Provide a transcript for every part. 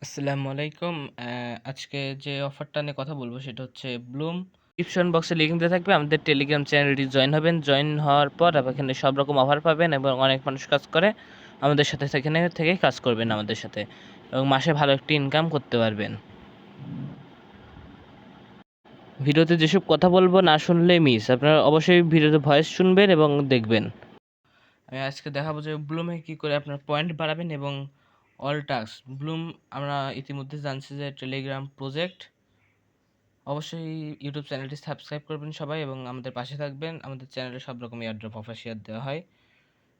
আসসালামু আলাইকুম। আজকে যে অফারটা নিয়ে কথা বলবো সেটা হচ্ছে ব্লুম। ডিসক্রিপশন বক্সে লিংক দেওয়া থাকবে। আমাদের টেলিগ্রাম চ্যানেলটি জয়েন হবেন। জয়েন হওয়ার পর এখানে সব রকম অফার পাবেন এবং অনেক মানুষ কাজ করে। আমাদের সাথে সেখানে থেকে কাজ করবেন আমাদের সাথে এবং মাসে ভালো একটি ইনকাম করতে পারবেন। ভিডিওতে যেসব কথা বলবো না শুনলেই মিস। আপনারা অবশ্যই ভিডিওতে ভয়েস শুনবেন এবং দেখবেন। আমি আজকে দেখাবো যে ব্লুমে কী করে আপনার পয়েন্ট বাড়াবেন এবং অল টাস্ক। ব্লুম আমরা ইতিমধ্যে জানছি যে টেলিগ্রাম প্রজেক্ট। অবশ্যই ইউটিউব চ্যানেলটি সাবস্ক্রাইব করবেন সবাই এবং আমাদের পাশে থাকবেন। আমাদের চ্যানেলে সব রকম এয়ারড্রপ অফার শেয়ার দেওয়া হয়।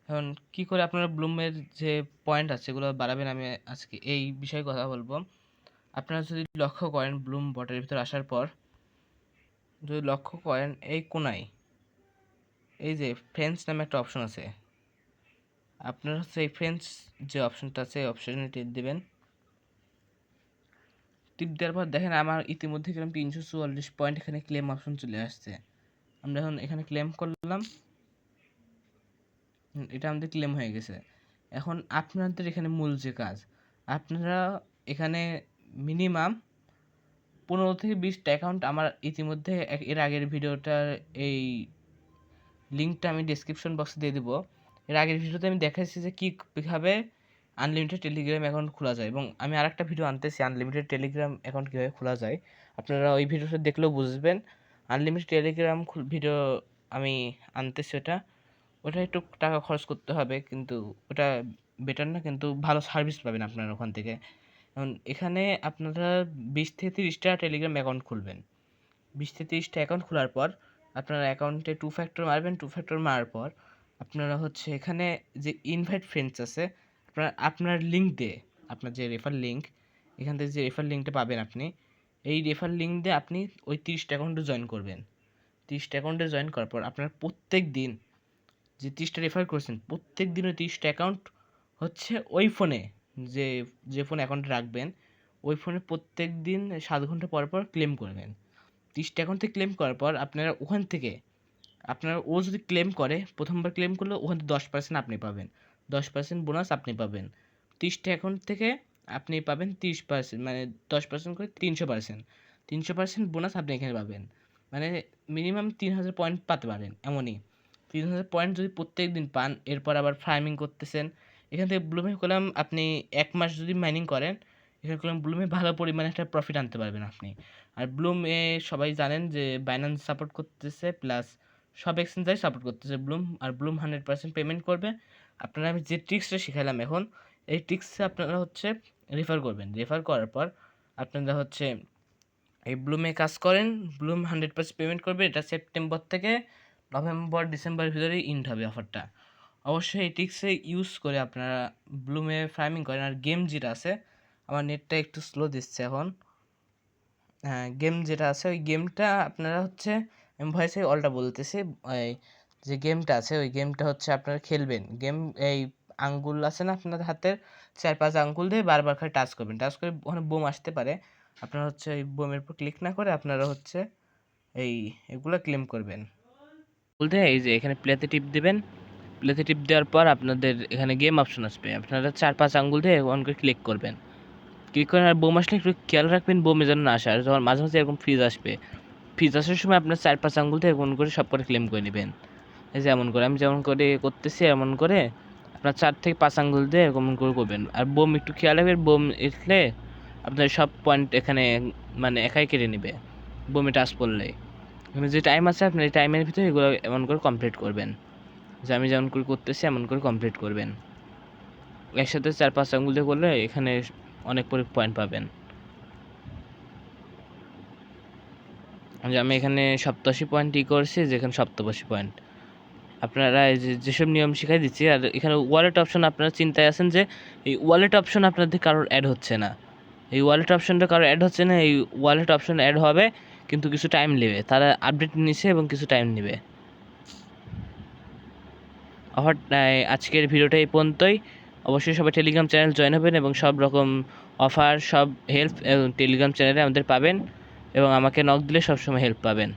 এখন কী করে আপনারা ব্লুমের যে পয়েন্ট আছে সেগুলো বাড়াবেন, আমি আজকে এই বিষয়ে কথা বলবো। আপনারা যদি লক্ষ্য করেন ব্লুম বটের ভিতরে আসার পর যদি লক্ষ্য করেন এই কোনায় এই যে ফ্রেন্ডস নামে একটা অপশন আছে, আপনারা হচ্ছে এই ফ্রেন্ডস যে অপশনটা আছে এই অপশনে টিপ দেবেন। টিপ দেওয়ার পর দেখেন আমার ইতিমধ্যে কিরকম 344 পয়েন্ট এখানে ক্লেম অপশন চলে আসছে। আমরা এখন এখানে ক্লেম করলাম, এটা আমাদের ক্লেম হয়ে গেছে। এখন আপনাদের এখানে মূল যে কাজ, আপনারা এখানে মিনিমাম 15 থেকে 20টা অ্যাকাউন্ট, আমার ইতিমধ্যে এর আগের ভিডিওটার এই লিঙ্কটা আমি ডেসক্রিপশন বক্সে দিয়ে দেবো। এর আগের ভিডিওতে আমি দেখাচ্ছি যে কীভাবে আনলিমিটেড টেলিগ্রাম অ্যাকাউন্ট খোলা যায় এবং আমি আরেকটা ভিডিও আনতেছি আনলিমিটেড টেলিগ্রাম অ্যাকাউন্ট কীভাবে খোলা যায়। আপনারা ওই ভিডিওটা দেখলেও বুঝবেন। আনলিমিটেড টেলিগ্রাম ভিডিও আমি আনতেছি, ওটা একটু টাকা খরচ করতে হবে, কিন্তু ওটা বেটার না, কিন্তু ভালো সার্ভিস পাবেন আপনারা ওখান থেকে। এখন এখানে আপনারা 20 থেকে 30টা টেলিগ্রাম অ্যাকাউন্ট খুলবেন। 20 থেকে 30টা অ্যাকাউন্ট খোলার পর আপনারা অ্যাকাউন্টে 2 ফ্যাক্টর মারবেন। 2 ফ্যাক্টর মারার পর আপনারা হচ্ছে এখানে যে ইনভাইট ফ্রেন্ডস আছে, আপনার লিঙ্ক দিয়ে, আপনার যে রেফার লিঙ্ক, এখান থেকে যে রেফার লিঙ্কটা পাবেন আপনি, এই রেফার লিঙ্ক দিয়ে আপনি ওই 30টা অ্যাকাউন্টে জয়েন করবেন। 30টা অ্যাকাউন্টে জয়েন করার পর আপনার প্রত্যেক দিন যে 30টা রেফার করেছেন প্রত্যেক দিন ওই 30টা অ্যাকাউন্ট হচ্ছে ওই ফোনে, যে যে ফোনে অ্যাকাউন্টে রাখবেন ওই ফোনে প্রত্যেক দিন 7 ঘন্টা পর পর ক্লেম করবেন। 30টা অ্যাকাউন্ট থেকে ক্লেম করার পর আপনারা ওখান থেকে ও যদি ক্লেম করে, প্রথমবার ক্লেম করলে ওখান থেকে 10% আপনি পাবেন, 10% বোনাস আপনি পাবেন। 30টা অ্যাকাউন্ট থেকে আপনি পাবেন 30%, মানে 10% করে 300%, 300% বোনাস আপনি এখানে পাবেন। মানে মিনিমাম 3000 পয়েন্ট পেতে পারেন এমনই। 3000 পয়েন্ট যদি প্রত্যেক দিন পান, এরপর আবার ফার্মিং করতেছেন এখান থেকে ব্লুমে করলাম, আপনি 1 মাস যদি মাইনিং করেন এখানে করলাম ব্লুমে ভালো পরিমাণে একটা প্রফিট আনতে পারবেন আপনি। আর ব্লুমে সবাই জানেন যে বাইন্যান্স সাপোর্ট করতেছে, প্লাস সব এক্সচেঞ্জাই সাপোর্ট করতেছে ব্লুম, আর ব্লুম 100% পেমেন্ট করবে। আপনারা আমি যে ট্রিক্সটা শিখালাম এখন, এই ট্রিক্সে আপনারা হচ্ছে রেফার করবেন। রেফার করার পর আপনারা হচ্ছে এই ব্লুমে কাজ করেন, ব্লুম 100% পেমেন্ট করবে। এটা সেপ্টেম্বর থেকে নভেম্বর ডিসেম্বরের ভিতরেই ইন্ড হবে অফারটা। অবশ্যই এই ট্রিক্সে ইউজ করে আপনারা ব্লুমে ফার্মিং করেন। আর গেম যেটা আছে, আমার নেটটা একটু স্লো দিচ্ছে এখন। হ্যাঁ, গেম যেটা আছে ওই গেমটা আপনারা হচ্ছে, আমি ভয়েসে অলটা বলতেছি, ওই যে গেমটা আছে ওই গেমটা হচ্ছে আপনারা খেলবেন। গেম এই আঙ্গুল আছে না আপনাদের হাতের, 4-5 আঙ্গুল দিয়ে বারবার খালি টাচ করবেন, টাচ করে ওখানে বোম আসতে পারে। আপনারা হচ্ছে ওই বোমের উপর ক্লিক না করে আপনারা হচ্ছে এগুলো ক্লেম করবেন। বলতে এই যে এখানে প্লেতে টিপ দেবেন। প্লেতে টিপ দেওয়ার পর আপনাদের এখানে গেম অপশন আসবে, আপনারা 4-5 আঙ্গুল দিয়ে অন করে ক্লিক করবেন। ক্লিক করেন আর বোম আসলে একটু খেয়াল রাখবেন বোমে যেন না আসে। আর যখন মাঝে মাঝে এরকম ফ্রিজ আসবে, ফ্রিজ আসার সময় আপনার 4-5 আঙ্গুল দিয়ে এমন করে সব করে ক্লেম করে নেবেন। এই যে এমন করে আমি যেমন করে করতেছি, এমন করে আপনার 4 থেকে 5 আঙ্গুল দিয়ে এরকম করে করবেন। আর বোম একটু খেয়াল রাখবেন, বোম এসলে আপনার সব পয়েন্ট এখানে মানে একাই কেটে নেবে বোমে টাচ পড়লে। এখানে যে টাইম আছে আপনার এই টাইমের ভিতরে এগুলো এমন করে কমপ্লিট করবেন, যে আমি যেমন করে করতেছি এমন করে কমপ্লিট করবেন। একসাথে 4-5 আঙ্গুল দিয়ে করলে এখানে অনেক পয়েন্ট পাবেন। যে আমি এখানে 87 পয়েন্ট করছি, যেখানে 87 পয়েন্ট। আপনারা এই যেসব নিয়ম শিখাই দিচ্ছি। আর এখানে ওয়ালেট অপশন, আপনারা চিন্তায় আছেন যে এই ওয়ালেট অপশন আপনাদের কারোর অ্যাড হচ্ছে না। এই ওয়ালেট অপশনটা কারোর অ্যাড হচ্ছে না, এই ওয়ালেট অপশন অ্যাড হবে কিন্তু কিছু টাইম নেবে, তারা আপডেট নিচ্ছে এবং কিছু টাইম নেবে। আজকের ভিডিওটা এই পর্যন্তই। অবশ্যই সবাই টেলিগ্রাম চ্যানেল জয়েন হবেন এবং সব রকম অফার, সব হেল্প টেলিগ্রাম চ্যানেলে আমাদের পাবেন এবং আমাকে নক দিলে সবসময় হেল্প পাবেন।